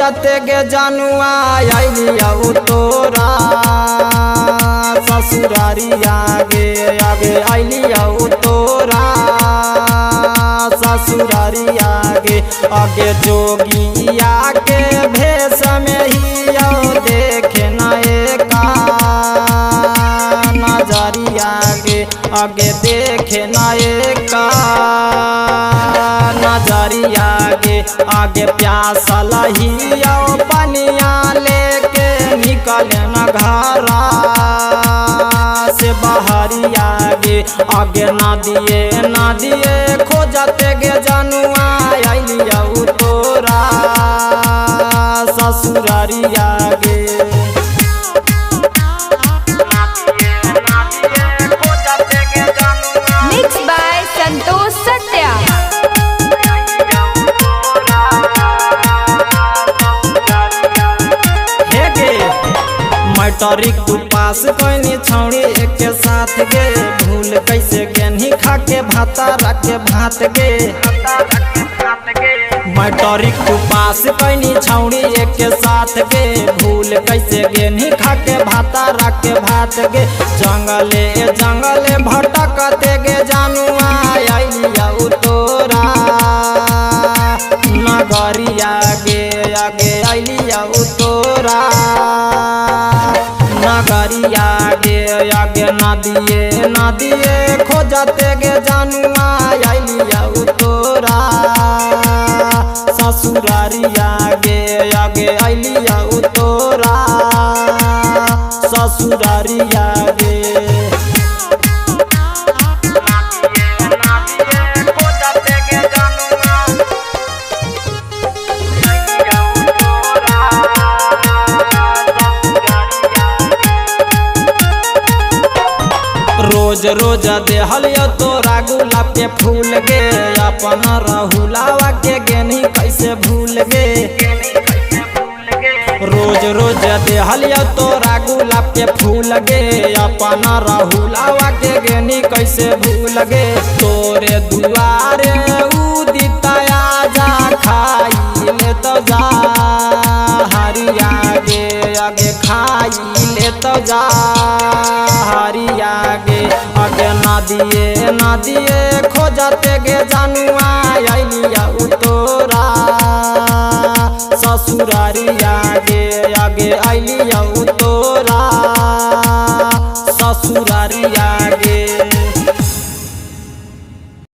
खोजते गे जानुआ आइलिया तोरा ससुरारी आगे आगे आइलिया तोरा ससुरारी आगे आगे जोगिया के भेष में ही देखे नएका नजरी आगे आगे देखे नएका नजरी आगे आगे प्यासा लहिया पनिया लेके निकले न घरा से बाहरी आगे आगे ना दिए खोजते गे जानुआ आइलिया तोरा ससुरारी आगे Mixed by Santosh Satya। Matric तू पास कैनी छौड़ी एक साथ गे भूल कैसे गेनी खा के भाता रख के भात गे मैट्रिक तू पास कैनी छौड़ी एक साथ गे भूल कैसे गेनी खा के भाता रख के भात गे जंगले भटकते गे जानुआ आइलिया तोरा नगरी आगे आगे आइलिया तोरा नगरी आगे आगे ना दिए खोजते गे जानुआ आइलिया तोरा ससुरारी आगे आगे आइलिया तोरा ससुरारी आगे रोज रोज देहलियो तोरा गुलाब के फूल गे अपन रहुलावा के गेनी कैसे भूल गे रोज रोज देहलियो तोरा गुलाब के फूल गे अपन रहुलावा के गेनी कैसे भूल गे तोरे दुआरे उदित आजा खाई ले तो जा हरी आगे आगे खाई ले तो जा हरी आगे आगे ना दिए खोजते गे जानुआ आइलिया तोरा